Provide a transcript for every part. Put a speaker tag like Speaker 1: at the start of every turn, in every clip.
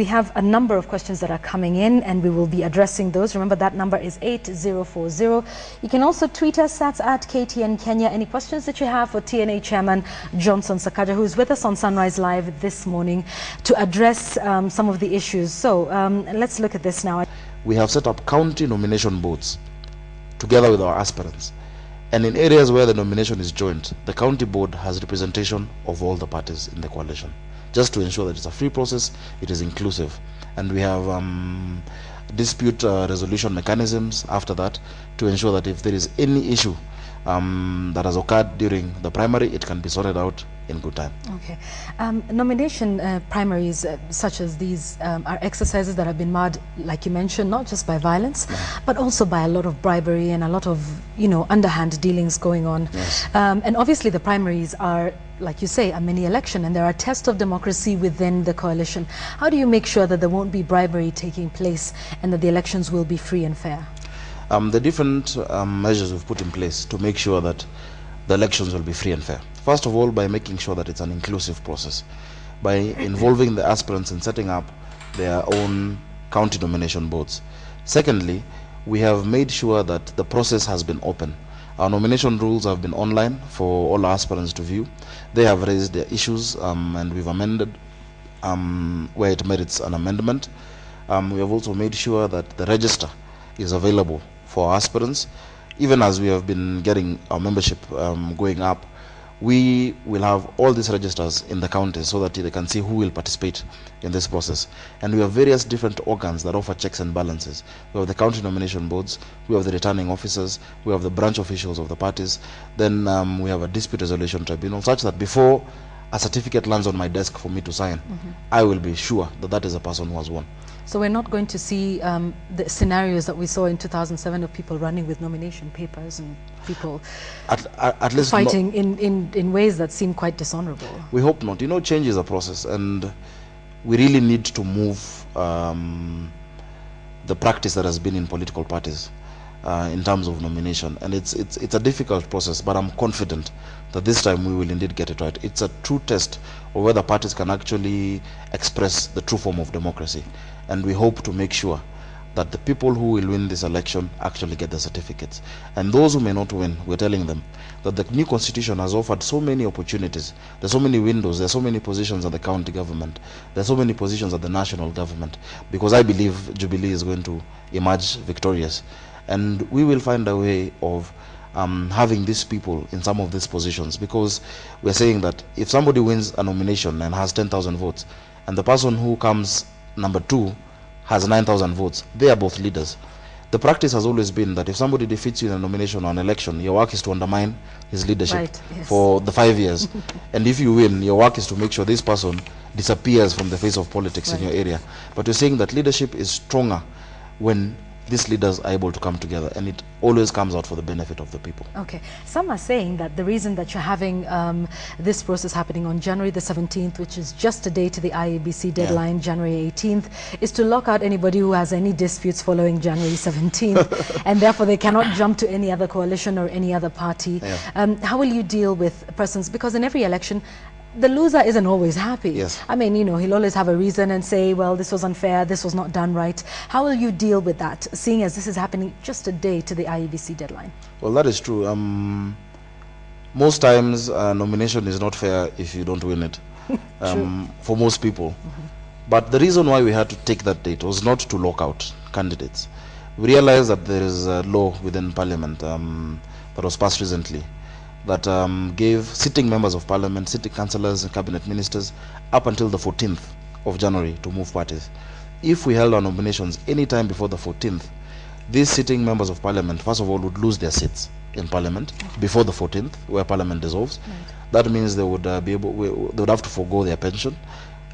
Speaker 1: we have a number of questions that are coming in, and we will be addressing those. Remember, that number is 8040. You can also tweet us at KTN Kenya. Any questions that you have for TNA Chairman Johnson Sakaja, who is with us on Sunrise Live this morning to address some of the issues. So let's look at this now.
Speaker 2: We have set up county nomination boards together with our aspirants. And in areas where the nomination is joint, the county board has representation of all the parties in the coalition, just to ensure that it's a free process, it is inclusive. And we have dispute resolution mechanisms after that to ensure that if there is any issue that has occurred during the primary, it can be sorted out in good time.
Speaker 1: Okay. Nomination primaries such as these are exercises that have been marred, like you mentioned, not just by violence, but also by a lot of bribery and a lot of, underhand dealings going on.
Speaker 2: Yes.
Speaker 1: And obviously the primaries are, like you say, a mini election, and there are tests of democracy within the coalition. How do you make sure that there won't be bribery taking place and that the elections will be free and fair?
Speaker 2: The different measures we've put in place to make sure that the elections will be free and fair. First of all, by making sure that it's an inclusive process, by involving the aspirants in setting up their own county nomination boards. Secondly, we have made sure that the process has been open. Our nomination rules have been online for all aspirants to view. They have raised their issues and we've amended where it merits an amendment. We have also made sure that the register is available for aspirants. Even as we have been getting our membership going up, we will have all these registers in the counties so that they can see who will participate in this process. And we have various different organs that offer checks and balances. We have the county nomination boards, we have the returning officers, we have the branch officials of the parties, then we have a dispute resolution tribunal, such that before a certificate lands on my desk for me to sign, I will be sure that that is a person who has won.
Speaker 1: So we're not going to see the scenarios that we saw in 2007 of people running with nomination papers and people
Speaker 2: at least
Speaker 1: fighting in ways that seem quite dishonorable.
Speaker 2: We hope not. Change is a process, and we really need to move the practice that has been in political parties in terms of nomination. And it's a difficult process, but I'm confident that this time we will indeed get it right. It's a true test of whether parties can actually express the true form of democracy. And we hope to make sure that the people who will win this election actually get the certificates. And those who may not win, we're telling them that the new constitution has offered so many opportunities. There's so many windows, there's so many positions at the county government, there's so many positions at the national government, because I believe Jubilee is going to emerge victorious. And we will find a way of having these people in some of these positions, because we're saying that if somebody wins a nomination and has 10,000 votes, and the person who comes number 2 has 9,000 votes, they are both leaders. The practice has always been that if somebody defeats you in a nomination or an election, your work is to undermine his leadership for the 5 years. And if you win, your work is to make sure this person disappears from the face of politics in your area. But we're saying that leadership is stronger when these leaders are able to come together, and it always comes out for the benefit of the people.
Speaker 1: Okay. Some are saying that the reason that you're having this process happening on January the 17th, which is just a day to the IEBC deadline, January 18th, is to lock out anybody who has any disputes following January 17th, and therefore they cannot jump to any other coalition or any other party. How will you deal with persons, because in every election, the loser isn't always happy.
Speaker 2: Yes.
Speaker 1: I mean, he'll always have a reason and say, well, this was unfair, this was not done right. How will you deal with that, seeing as this is happening just a day to the IEBC deadline?
Speaker 2: Well, that is true. Most times, nomination is not fair if you don't win it, for most people. But the reason why we had to take that date was not to lock out candidates. We realized that there is a law within Parliament that was passed recently that gave sitting members of Parliament, sitting councillors and cabinet ministers up until the 14th of January to move parties. If we held our nominations any time before the 14th, these sitting members of Parliament, first of all, would lose their seats in Parliament before the 14th, where Parliament dissolves. That means they would they would have to forego their pension.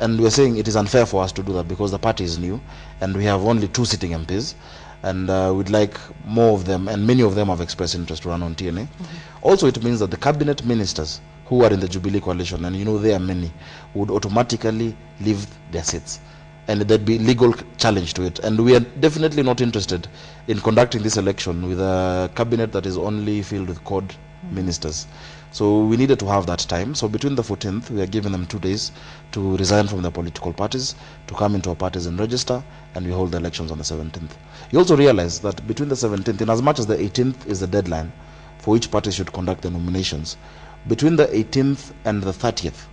Speaker 2: And we're saying it is unfair for us to do that because the party is new and we have only 2 sitting MPs. And we'd like more of them, and many of them have expressed interest to run on TNA. Also, it means that the cabinet ministers who are in the Jubilee coalition, and there are many, would automatically leave their seats, and there'd be legal challenge to it. And we are definitely not interested in conducting this election with a cabinet that is only filled with CORD ministers. So we needed to have that time. So between the 14th, we are giving them 2 days to resign from their political parties, to come into our parties and register, and we hold the elections on the 17th. You also realize that between the 17th, in as much as the 18th is the deadline for which party should conduct the nominations, between the 18th and the 30th,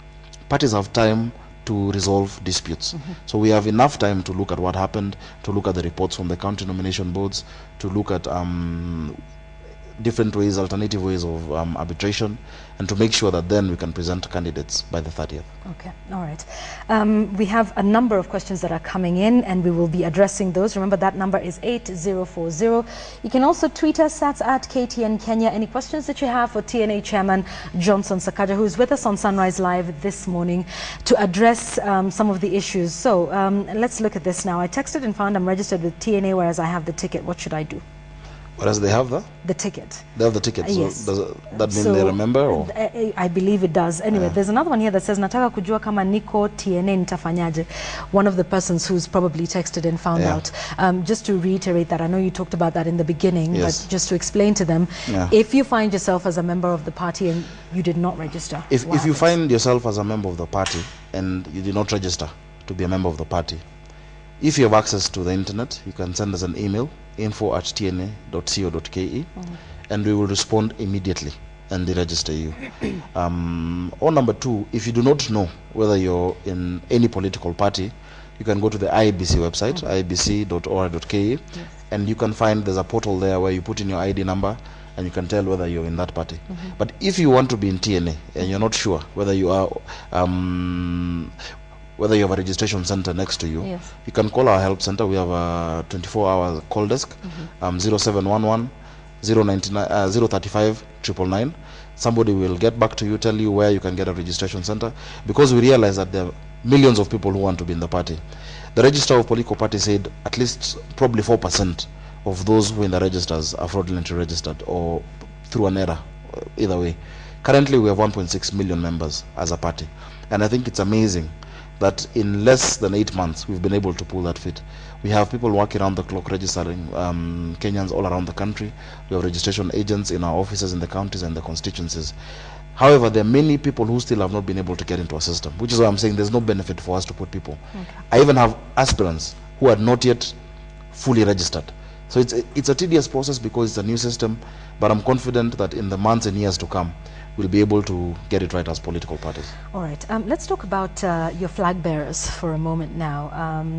Speaker 2: parties have time to resolve disputes. So we have enough time to look at what happened, to look at the reports from the county nomination boards, to look at different ways, alternative ways of arbitration, and to make sure that then we can present candidates by the 30th.
Speaker 1: Okay, all right. We have a number of questions that are coming in, and we will be addressing those. Remember, that number is 8040. You can also tweet us at KTN Kenya. Any questions that you have for TNA Chairman Johnson Sakaja, who is with us on Sunrise Live this morning to address some of the issues. So let's look at this now. I texted and found I'm registered with TNA, whereas I have the ticket. What should I do?
Speaker 2: Whereas they have the
Speaker 1: ticket.
Speaker 2: They have the ticket. So
Speaker 1: yes.
Speaker 2: does that mean they remember? Or?
Speaker 1: I believe it does. Anyway, there's another one here that says, nataka kujua kama niko TNA nitafanyaje. One of the persons who's probably texted and found out. Just to reiterate that, I know you talked about that in the beginning, but just to explain to them, if you find yourself as a member of the party and you did not register.
Speaker 2: If you find yourself as a member of the party and you did not register to be a member of the party, if you have access to the internet, you can send us an email, info@tna.co.ke, and we will respond immediately and register you. Or number two, if you do not know whether you're in any political party, you can go to the IEBC website, iebc.or.ke, and you can find there's a portal there where you put in your ID number and you can tell whether you're in that party. But if you want to be in TNA and you're not sure whether you are whether you have a registration center next to you, you can call our help center. We have a 24-hour call desk, 0711 035 999. Somebody will get back to you, tell you where you can get a registration center, because we realize that there are millions of people who want to be in the party. The register of political parties said at least probably 4% of those who are in the registers are fraudulently registered or through an error, either way. Currently we have 1.6 million members as a party, and I think it's amazing that in less than 8 months we've been able to pull that feat. We have people working around the clock registering Kenyans all around the country. We have registration agents in our offices in the counties and the constituencies. However, there are many people who still have not been able to get into our system, which is why I'm saying there's no benefit for us to put people. I even have aspirants who are not yet fully registered. So it's a tedious process because it's a new system, but I'm confident that in the months and years to come, we'll be able to get it right as political parties.
Speaker 1: All right. Let's talk about your flag bearers for a moment now.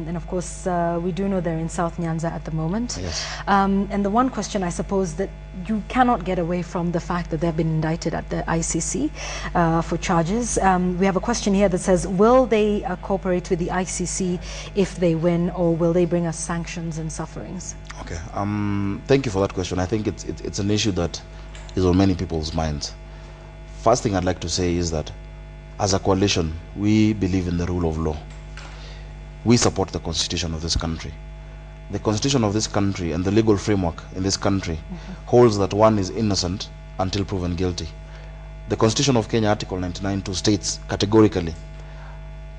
Speaker 1: And of course, we do know they're in South Nyanza at the moment.
Speaker 2: Yes.
Speaker 1: And the one question, I suppose, that you cannot get away from the fact that they've been indicted at the ICC for charges. We have a question here that says, will they cooperate with the ICC if they win, or will they bring us sanctions and sufferings?
Speaker 2: Okay. Thank you for that question. I think it's an issue that is on many people's minds. First thing I'd like to say is that as a coalition, we believe in the rule of law. We support the constitution of this country. The constitution of this country and the legal framework in this country holds that one is innocent until proven guilty. The Constitution of Kenya, Article 99(2) states categorically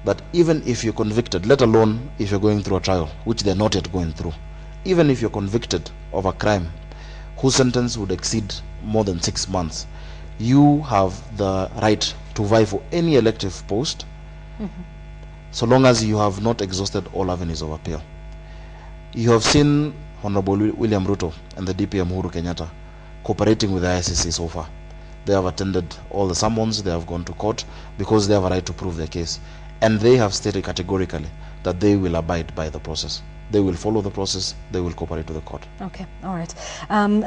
Speaker 2: that even if you're convicted, let alone if you're going through a trial, which they're not yet going through, even if you're convicted of a crime whose sentence would exceed more than 6 months, you have the right to vie for any elective post, so long as you have not exhausted all avenues of appeal. You have seen Honorable William Ruto and the DPM Uhuru Kenyatta cooperating with the ICC so far. They have attended all the summons, they have gone to court because they have a right to prove their case. And they have stated categorically that they will abide by the process. They will follow the process, they will cooperate with the court. Okay,
Speaker 1: all right.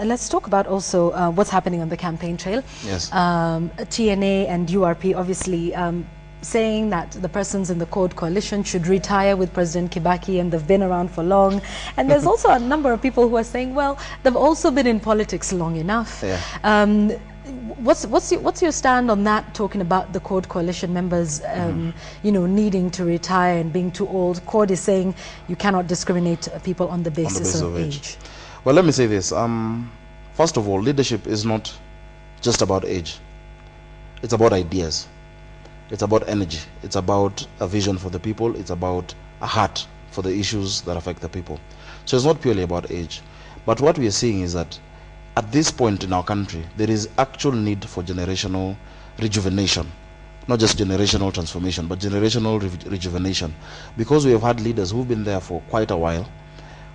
Speaker 1: Let's talk about also what's happening on the campaign trail.
Speaker 2: Yes.
Speaker 1: TNA and URP obviously saying that the persons in the Code Coalition should retire with President Kibaki, and they've been around for long. And there's also a number of people who are saying, well, they've also been in politics long enough.
Speaker 2: Yeah.
Speaker 1: What's your stand on that, talking about the Code Coalition members you know, needing to retire and being too old? Code is saying you cannot discriminate people on the basis of age.
Speaker 2: Well, let me say this. First of all, leadership is not just about age. It's about ideas. It's about energy. It's about a vision for the people. It's about a heart for the issues that affect the people. So it's not purely about age. But what we are seeing is that at this point in our country, there is actual need for generational rejuvenation. Not just generational transformation, but generational rejuvenation. Because we have had leaders who've been there for quite a while,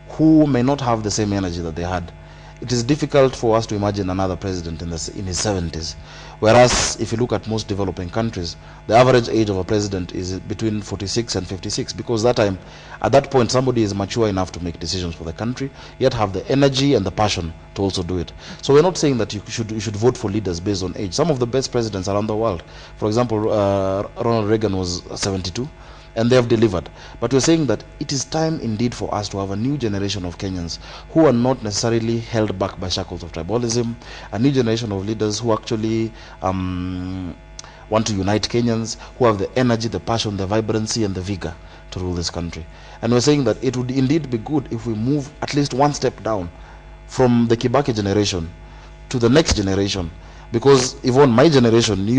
Speaker 2: who may not have the same energy that they had. It is difficult for us to imagine another president in his 70s. Whereas, if you look at most developing countries, the average age of a president is between 46 and 56, because at that point, somebody is mature enough to make decisions for the country, yet have the energy and the passion to also do it. So we're not saying that you should vote for leaders based on age. Some of the best presidents around the world, for example, Ronald Reagan was 72, and they have delivered. But we're saying that it is time indeed for us to have a new generation of Kenyans who are not necessarily held back by shackles of tribalism, a new generation of leaders who actually want to unite Kenyans, who have the energy, the passion, the vibrancy, and the vigor to rule this country. And we're saying that it would indeed be good if we move at least one step down from the Kibaki generation to the next generation, because even my generation,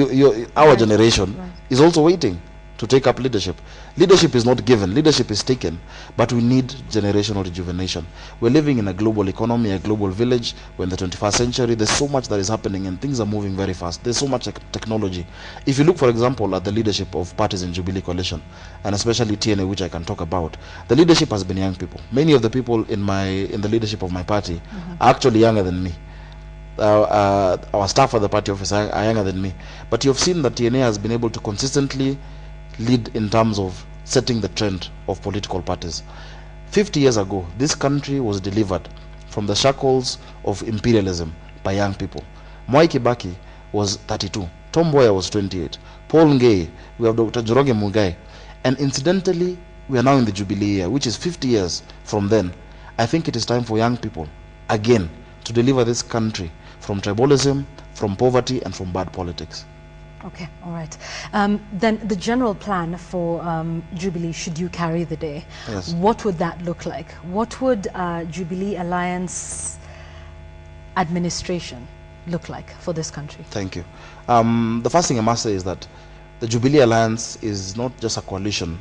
Speaker 2: our generation, is also waiting to take up leadership. Leadership is not given, leadership is taken, but we need generational rejuvenation. We're living in a global economy, a global village. We're in the 21st century. There's so much that is happening and things are moving very fast. There's so much technology. If you look, for example, at the leadership of parties in Jubilee Coalition, and especially TNA, which I can talk about, the leadership has been young people. Many of the people in the leadership of my party are actually younger than me. Our staff at the party office are younger than me. But you've seen that TNA has been able to consistently lead in terms of setting the trend of political parties. 50 years ago, this country was delivered from the shackles of imperialism by young people. Mwai Kibaki was 32, Tom Mboya was 28, Paul Ngei, we have Dr. Joroge Mugai, and incidentally, we are now in the Jubilee year, which is 50 years from then. I think it is time for young people, again, to deliver this country from tribalism, from poverty, and from bad politics.
Speaker 1: Okay, all right. Then the general plan for Jubilee, should you carry the day,
Speaker 2: yes,
Speaker 1: what would that look like? What would Jubilee Alliance administration look like for this country?
Speaker 2: Thank you. The first thing I must say is that the Jubilee Alliance is not just a coalition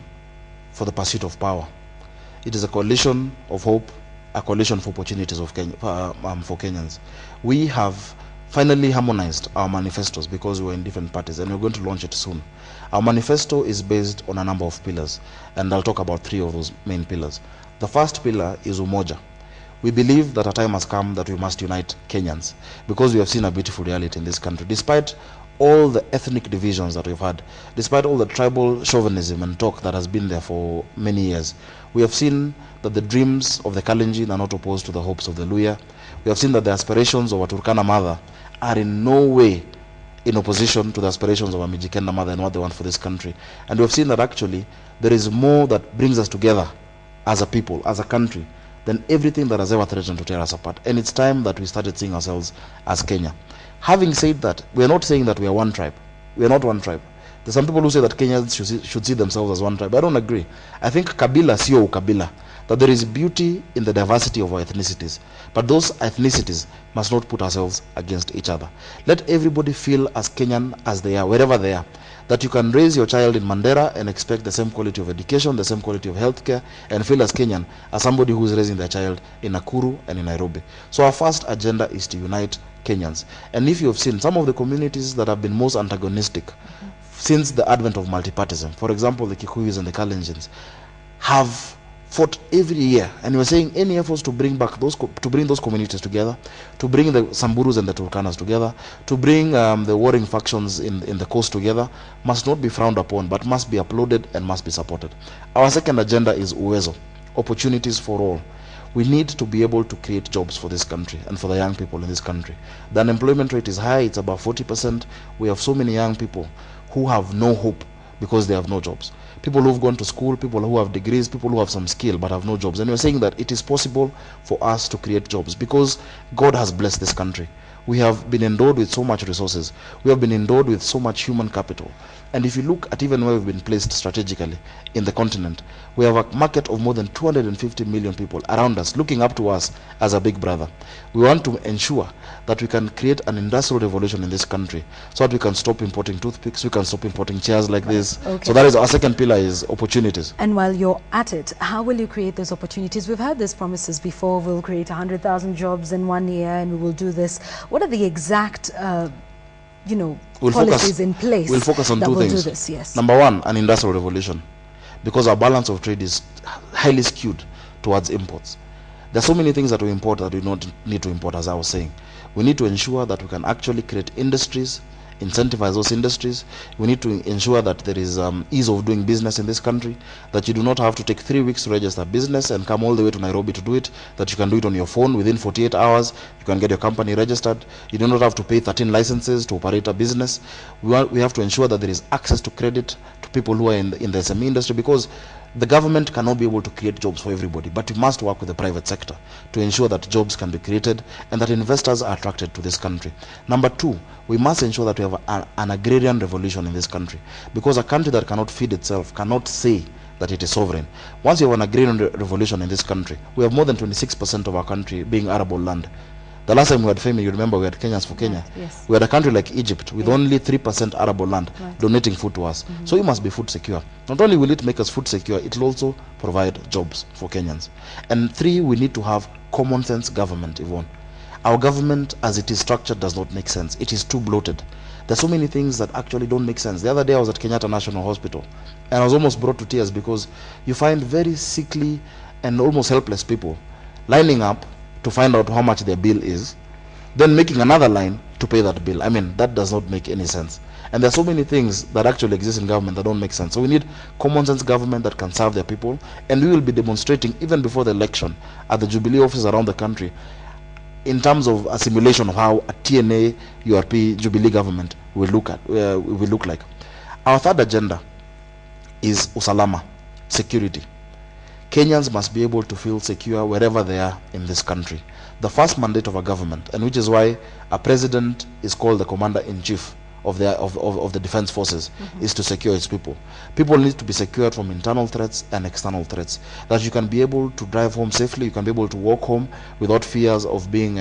Speaker 2: for the pursuit of power. It is a coalition of hope, a coalition for opportunities for Kenyans. We have finally harmonized our manifestos because we were in different parties, and we're going to launch it soon. Our manifesto is based on a number of pillars, and I'll talk about 3 of those main pillars. The first pillar is Umoja. We believe that a time has come that we must unite Kenyans, because we have seen a beautiful reality in this country. Despite all the ethnic divisions that we've had, despite all the tribal chauvinism and talk that has been there for many years, we have seen that the dreams of the Kalenjin are not opposed to the hopes of the Luya. We have seen that the aspirations of a Turkana mother are in no way in opposition to the aspirations of a Mijikenda mother and what they want for this country. And we have seen that actually there is more that brings us together as a people, as a country, than everything that has ever threatened to tear us apart. And it's time that we started seeing ourselves as Kenya. Having said that, we are not saying that we are one tribe. We are not one tribe. There's some people who say that Kenyans should see themselves as one tribe. I don't agree. I think Kabila sio ukabila, that there is beauty in the diversity of our ethnicities. But those ethnicities must not put ourselves against each other. Let everybody feel as Kenyan as they are, wherever they are. That you can raise your child in Mandera and expect the same quality of education, the same quality of healthcare, and feel as Kenyan as somebody who is raising their child in Nakuru and in Nairobi. So our first agenda is to unite Kenyans. And if you have seen some of the communities that have been most antagonistic since the advent of multipartism, for example, the Kikuyus and the Kalenjins, have fought every year, and we're saying any efforts to bring back those communities together, to bring the Samburus and the Turkanas together, to bring the warring factions in the coast together, must not be frowned upon, but must be applauded and must be supported. Our second agenda is Uwezo, opportunities for all. We need to be able to create jobs for this country and for the young people in this country. The unemployment rate is high, it's about 40%. We have so many young people who have no hope because they have no jobs. People who've gone to school, people who have degrees, people who have some skill but have no jobs. And we're saying that it is possible for us to create jobs because God has blessed this country. We have been endowed with so much resources. We have been endowed with so much human capital. And if you look at even where we've been placed strategically in the continent, we have a market of more than 250 million people around us, looking up to us as a big brother. We want to ensure that we can create an industrial revolution in this country so that we can stop importing toothpicks, we can stop importing chairs like this, business.
Speaker 1: Okay.
Speaker 2: So that is our second pillar, is opportunities.
Speaker 1: And while you're at it, how will you create those opportunities? We've heard these promises before. We'll create 100,000 jobs in 1 year and we will do this. What are the exact policies in place?
Speaker 2: We'll focus on two things.
Speaker 1: Do this? Yes.
Speaker 2: Number one, an industrial revolution, because our balance of trade is highly skewed towards imports. There are so many things that we import that we don't need to import, as I was saying. We need to ensure that we can actually create industries, incentivize those industries. We need to ensure that there is ease of doing business in this country, that you do not have to take 3 weeks to register business and come all the way to Nairobi to do it, that you can do it on your phone within 48 hours. You can get your company registered. You do not have to pay 13 licenses to operate a business. We have to ensure that there is access to credit to people who are in the SME industry, because the government cannot be able to create jobs for everybody, but we must work with the private sector to ensure that jobs can be created and that investors are attracted to this country. Number two, we must ensure that we have an agrarian revolution in this country, because a country that cannot feed itself cannot say that it is sovereign. Once you have an agrarian revolution in this country, we have more than 26% of our country being arable land. The last time we had famine, you remember, we had Kenyans for Kenya.
Speaker 1: Yes.
Speaker 2: We had a country like Egypt with only 3% arable land donating food to us. So we must be food secure. Not only will it make us food secure, it will also provide jobs for Kenyans. And three, we need to have common sense government, Yvonne. Our government, as it is structured, does not make sense. It is too bloated. There's so many things that actually don't make sense. The other day I was at Kenyatta National Hospital and I was almost brought to tears, because you find very sickly and almost helpless people lining up to find out how much their bill is, then making another line to pay that bill. I mean, that does not make any sense. And there are so many things that actually exist in government that don't make sense. So we need common sense government that can serve their people, and we will be demonstrating even before the election at the Jubilee offices around the country in terms of a simulation of how a TNA URP Jubilee government will look like. Our third agenda is usalama, security. Kenyans must be able to feel secure wherever they are in this country. The first mandate of a government, and which is why a president is called the commander-in-chief of the defense forces, is to secure its people. People need to be secured from internal threats and external threats, that you can be able to drive home safely, you can be able to walk home without fears of being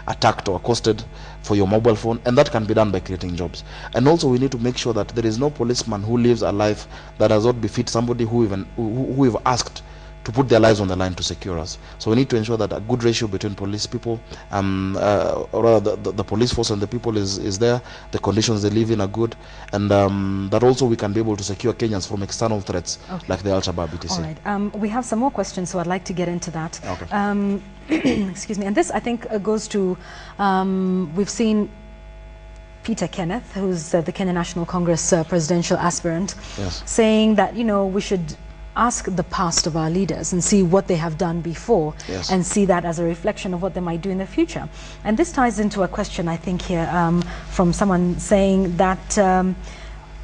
Speaker 2: attacked or accosted for your mobile phone, and that can be done by creating jobs. And also we need to make sure that there is no policeman who lives a life that does not befit somebody who have asked to put their lives on the line to secure us. So we need to ensure that a good ratio between police people, or rather the police force and the people is there, the conditions they live in are good, and that also we can be able to secure Kenyans from external threats like the Al-Shabaab etc.
Speaker 1: All right, we have some more questions, so I'd like to get into that.
Speaker 2: Okay.
Speaker 1: Excuse me, and this I think goes to, we've seen Peter Kenneth, who's the Kenya National Congress presidential aspirant, saying that, we should ask the past of our leaders and see what they have done before, and see that as a reflection of what they might do in the future. And this ties into a question, I think, here from someone saying that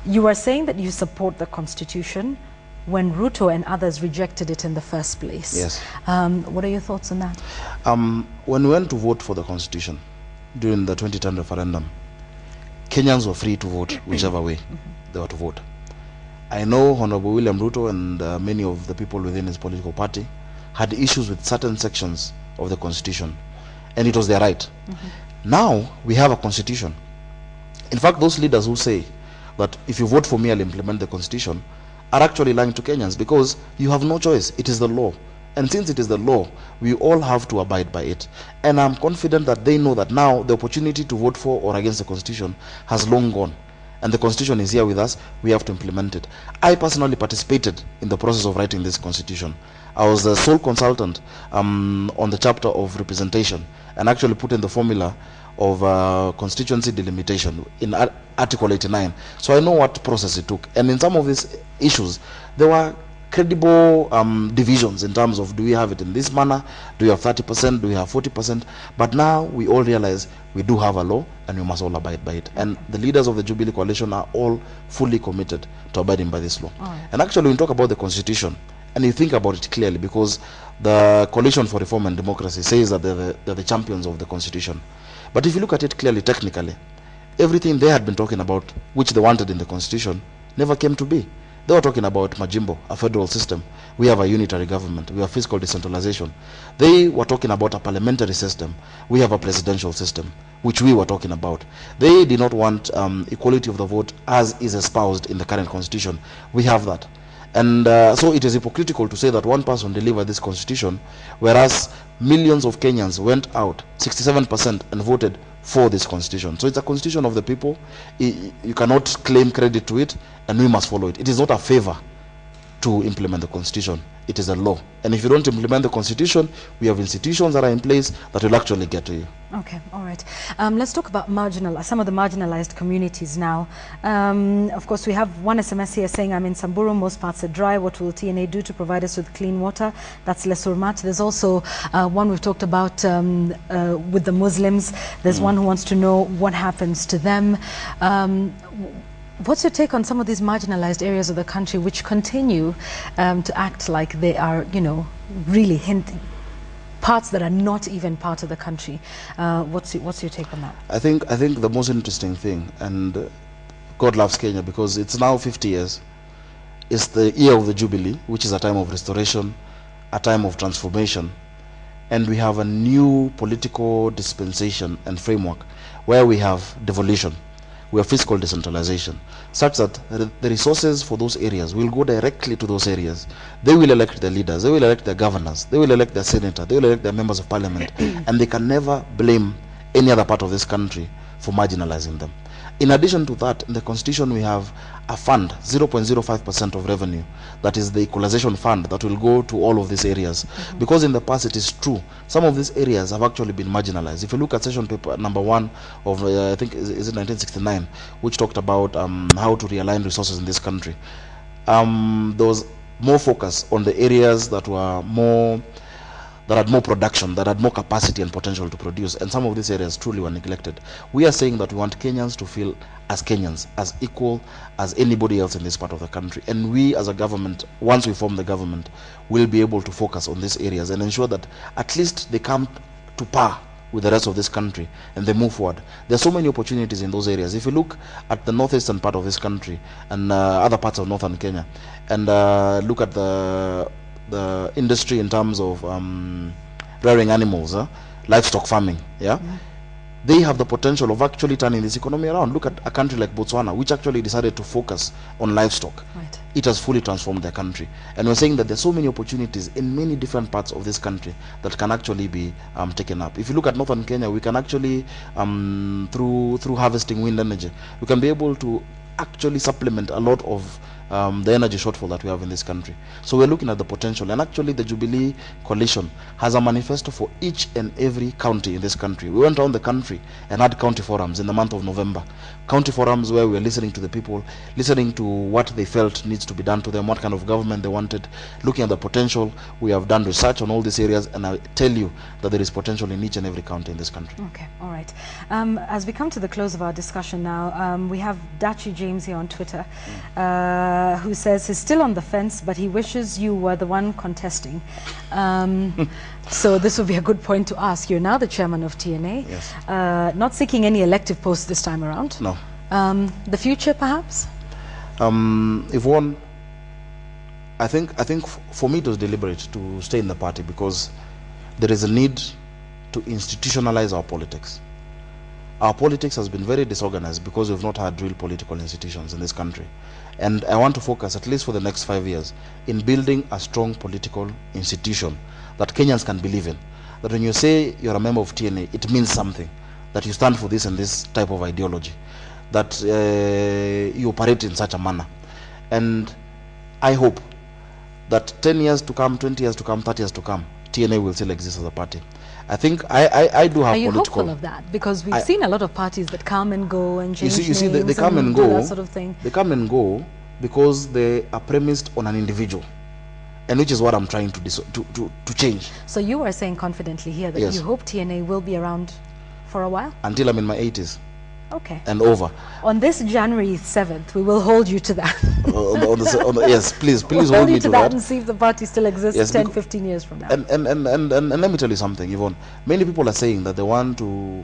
Speaker 1: you are saying that you support the Constitution when Ruto and others rejected it in the first place.
Speaker 2: Yes.
Speaker 1: What are your thoughts on that?
Speaker 2: When we went to vote for the Constitution during the 2010 referendum, Kenyans were free to vote whichever way they were to vote. I know Honorable William Ruto and many of the people within his political party had issues with certain sections of the Constitution, and it was their right. Now we have a Constitution. In fact, those leaders who say that if you vote for me, I'll implement the Constitution, are actually lying to Kenyans, because you have no choice. It is the law. And since it is the law, we all have to abide by it. And I'm confident that they know that now the opportunity to vote for or against the Constitution has long gone. And the Constitution is here with us. We have to implement it. I personally participated in the process of writing this Constitution. I was the sole consultant on the chapter of representation, and actually put in the formula of constituency delimitation in Article 89. So I know what process it took. And in some of these issues, there were credible divisions in terms of, do we have it in this manner, do we have 30%, do we have 40%, but now we all realize we do have a law and we must all abide by it. And the leaders of the Jubilee Coalition are all fully committed to abiding by this law. And actually, when you talk about the Constitution and you think about it clearly, because the Coalition for Reform and Democracy says that they're the champions of the Constitution, but if you look at it clearly, technically, everything they had been talking about, which they wanted in the Constitution, never came to be. They were talking about Majimbo, a federal system. We have a unitary government. We have fiscal decentralization. They were talking about a parliamentary system. We have a presidential system, which we were talking about. They did not want equality of the vote as is espoused in the current constitution. We have that. And so it is hypocritical to say that one person delivered this constitution, whereas millions of Kenyans went out, 67%, and voted for this constitution. So it's a constitution of the people. You cannot claim credit to it, and we must follow it. It is not a favor to implement the constitution. It is a law. And if you don't implement the constitution, we have institutions that are in place that will actually get to you.
Speaker 1: Okay, all right. Let's talk about some of the marginalized communities now. Of course, we have one SMS here saying, I'm in Samburu, most parts are dry. What will TNA do to provide us with clean water? That's Lesurmat. There's also one we've talked about with the Muslims. There's one who wants to know what happens to them. What's your take on some of these marginalized areas of the country which continue to act like they are, you know, really parts that are not even part of the country? What's your take on that?
Speaker 2: I think the most interesting thing, and God loves Kenya because it's now 50 years, is the year of the Jubilee, which is a time of restoration, a time of transformation, and we have a new political dispensation and framework where we have devolution. We have fiscal decentralization, such that the resources for those areas will go directly to those areas. They will elect their leaders, they will elect their governors, they will elect their senator, they will elect their members of parliament, and they can never blame any other part of this country for marginalizing them. In addition to that, in the constitution we have a fund, 0.05% of revenue, that is the equalization fund that will go to all of these areas. Because in the past, it is true, some of these areas have actually been marginalized. If you look at session paper number 1 of, I think, is it 1969, which talked about how to realign resources in this country, there was more focus on the areas that were that had more production, that had more capacity and potential to produce, and some of these areas truly were neglected. We are saying that we want Kenyans to feel as Kenyans, as equal as anybody else in this part of the country, and we as a government, once we form the government, will be able to focus on these areas and ensure that at least they come to par with the rest of this country and they move forward. There are so many opportunities in those areas. If you look at the northeastern part of this country and other parts of northern Kenya, and look at the industry in terms of rearing animals, livestock farming, they have the potential of actually turning this economy around. Look at a country like Botswana, which actually decided to focus on livestock.
Speaker 1: Right.
Speaker 2: It has fully transformed their country. And we're saying that there's so many opportunities in many different parts of this country that can actually be taken up. If you look at northern Kenya, we can actually, through harvesting wind energy, we can be able to actually supplement a lot of the energy shortfall that we have in this country. So we're looking at the potential, and actually the Jubilee Coalition has a manifesto for each and every county in this country. We went around the country and had county forums in the month of November. County forums where we were listening to the people, listening to what they felt needs to be done to them, what kind of government they wanted, looking at the potential. We have done research on all these areas, and I tell you that there is potential in each and every county in this country.
Speaker 1: Okay, all right. As we come to the close of our discussion now, we have Dachi James here on Twitter, who says he's still on the fence, but he wishes you were the one contesting. So this would be a good point to ask. You're now the chairman of TNA.
Speaker 2: Yes.
Speaker 1: Not seeking any elective posts this time around.
Speaker 2: No.
Speaker 1: The future, perhaps?
Speaker 2: If one, I think for me it was deliberate to stay in the party because there is a need to institutionalize our politics. Our politics has been very disorganized because we've not had real political institutions in this country. And I want to focus, at least for the next 5 years, in building a strong political institution that Kenyans can believe in. That when you say you're a member of TNA, it means something. That you stand for this and this type of ideology. That you operate in such a manner. And I hope that 10 years to come, 20 years to come, 30 years to come, TNA will still exist as a party. I think I do have political... Are
Speaker 1: you hopeful of that? Because we've seen a lot of parties that come and go and change names.
Speaker 2: You see, they come and go.
Speaker 1: That sort of thing.
Speaker 2: They come and go because they are premised on an individual, and which is what I'm trying to change.
Speaker 1: So you are saying confidently here that
Speaker 2: Yes.
Speaker 1: you hope TNA will be around for a while?
Speaker 2: Until I'm in my 80s.
Speaker 1: Okay.
Speaker 2: And over.
Speaker 1: On this January 7th, we will hold you to that.
Speaker 2: Yes, please
Speaker 1: we'll
Speaker 2: hold me
Speaker 1: to that. And see if the party still exists
Speaker 2: Yes,
Speaker 1: 10, 15 years from now.
Speaker 2: And let me tell you something, Yvonne. Many people are saying that they want to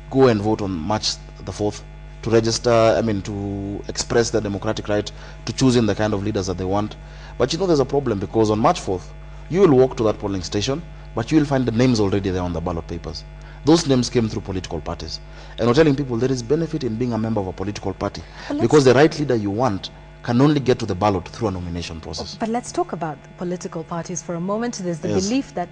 Speaker 2: go and vote on March the 4th to register, to express their democratic right to choosing the kind of leaders that they want. But you know, there's a problem, because on March 4th, you will walk to that polling station, but you will find the names already there on the ballot papers. Those names came through political parties. And we're telling people there is benefit in being a member of a political party, because the right leader you want can only get to the ballot through a nomination process.
Speaker 1: But let's talk about political parties for a moment. There's the belief that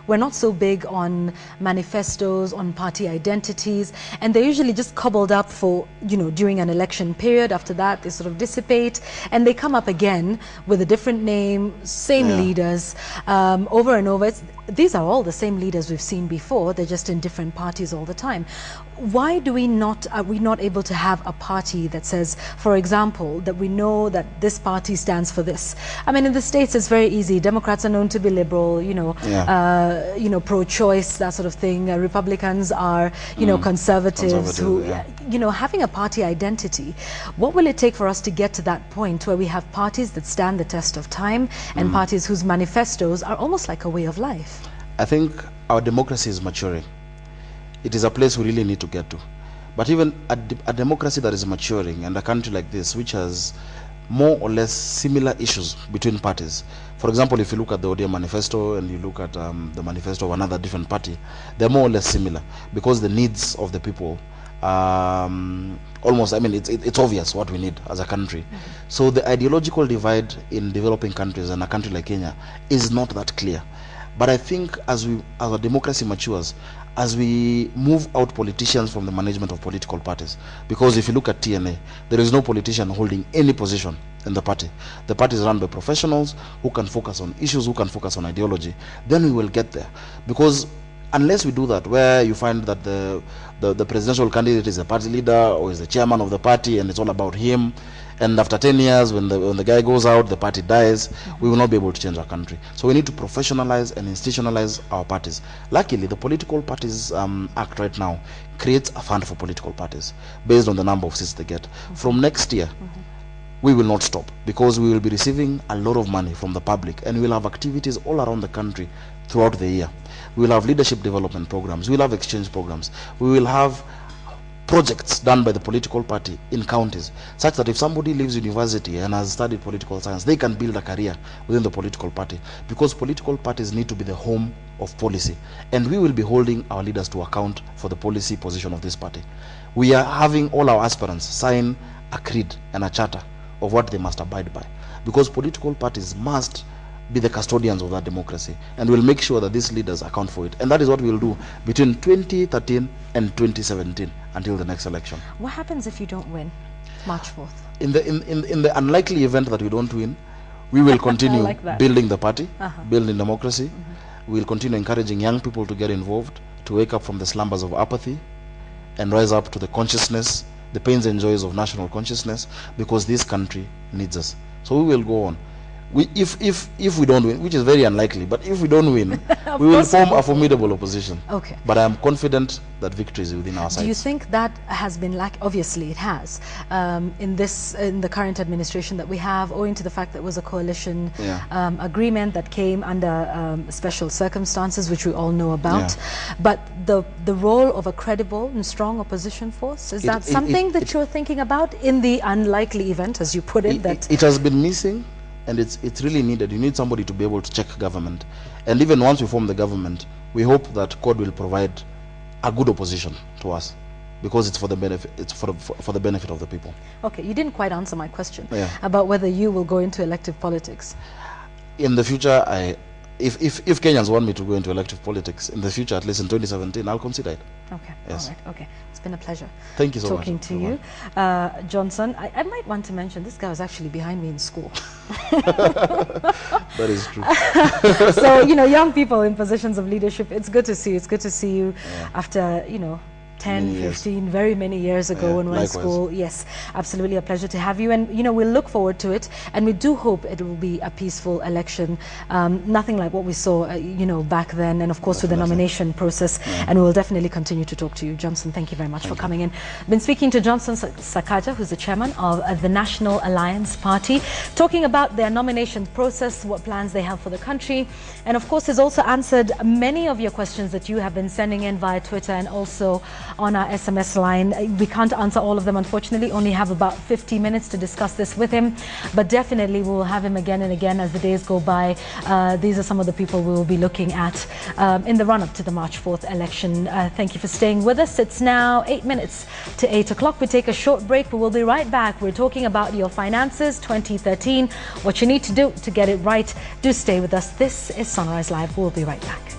Speaker 1: we're not so big on manifestos, on party identities, and they're usually just cobbled up for, during an election period. After that, they sort of dissipate, and they come up again with a different name, same leaders, over and over. These are all the same leaders we've seen before. They're just in different parties all the time. Why are we not able to have a party that says, for example, that we know that this party stands for this? I mean, in the States, it's very easy. Democrats are known to be liberal, pro-choice, that sort of thing. Republicans are, conservatives. Having a party identity, what will it take for us to get to that point where we have parties that stand the test of time and parties whose manifestos are almost like a way of life?
Speaker 2: I think our democracy is maturing. It is a place we really need to get to. But even a democracy that is maturing, and a country like this, which has more or less similar issues between parties. For example, if you look at the ODM manifesto and you look at the manifesto of another different party, they're more or less similar, because the needs of the people, it's obvious what we need as a country. So the ideological divide in developing countries and a country like Kenya is not that clear. But I think as our democracy matures, as we move out politicians from the management of political parties, because if you look at TNA, there is no politician holding any position in the party. The party is run by professionals who can focus on issues, who can focus on ideology. Then we will get there. Because unless we do that, where you find that the presidential candidate is a party leader or is the chairman of the party and it's all about him, and after 10 years, when the guy goes out, the party dies, we will not be able to change our country. So we need to professionalize and institutionalize our parties. Luckily, the Political Parties Act right now creates a fund for political parties based on the number of seats they get. From next year, we will not stop, because we will be receiving a lot of money from the public, and we will have activities all around the country throughout the year. We will have leadership development programs, we will have exchange programs, we will have projects done by the political party in counties, such that if somebody leaves university and has studied political science, they can build a career within the political party, because political parties need to be the home of policy, and we will be holding our leaders to account for the policy position of this party. We are having all our aspirants sign a creed and a charter of what they must abide by, because political parties must be the custodians of that democracy, and we'll make sure that these leaders account for it. And that is what we'll do between 2013 and 2017 until the next election.
Speaker 1: What happens if you don't win March 4th?
Speaker 2: In the unlikely event that we don't win, we will continue building the party, building democracy. We'll continue encouraging young people to get involved, to wake up from the slumbers of apathy and rise up to the consciousness, the pains and joys of national consciousness, because this country needs us. So we will go on. If we don't win, which is very unlikely, but if we don't win, we will form a formidable opposition.
Speaker 1: Okay.
Speaker 2: But I am confident that victory is within our sights.
Speaker 1: Do you think that has been obviously it has, in the current administration that we have, owing to the fact that it was a coalition agreement that came under special circumstances, which we all know about. But the role of a credible and strong opposition force, is that something that you're thinking about in the unlikely event, as you put it?
Speaker 2: It has been missing. And it's really needed. You need somebody to be able to check government. And even once we form the government, we hope that God will provide a good opposition to us, because it's for the benefit of the people.
Speaker 1: Okay, you didn't quite answer my question about whether you will go into elective politics.
Speaker 2: In the future, if Kenyans want me to go into elective politics, in the future, at least in 2017, I'll consider it.
Speaker 1: Okay,
Speaker 2: yes.
Speaker 1: All right, okay. It's been a pleasure.
Speaker 2: Thank you so much.
Speaker 1: Talking to you. Johnson, I might want to mention, this guy was actually behind me in school.
Speaker 2: That is true.
Speaker 1: So, young people in positions of leadership, it's good to see you. It's good to see you after, 10, 15, very many years ago when we were in school. Yes, absolutely a pleasure to have you. And, we'll look forward to it. And we do hope it will be a peaceful election. Nothing like what we saw, back then. And, of course, with the nomination process. And we'll definitely continue to talk to you. Johnson, thank you very much for coming in. Been speaking to Johnson Sakaja, who's the chairman of the National Alliance Party, talking about their nomination process, what plans they have for the country. And, of course, has also answered many of your questions that you have been sending in via Twitter and also on our SMS line. We can't answer all of them, unfortunately. Only have about 50 minutes to discuss this with him. But definitely we'll have him again and again as the days go by. These are some of the people we will be looking at in the run-up to the March 4th election. Thank you for staying with us. It's now 8 minutes to 8 o'clock. We take a short break, but we'll be right back. We're talking about your finances 2013, what you need to do to get it right. Do stay with us. This is Sunrise Live. We'll be right back.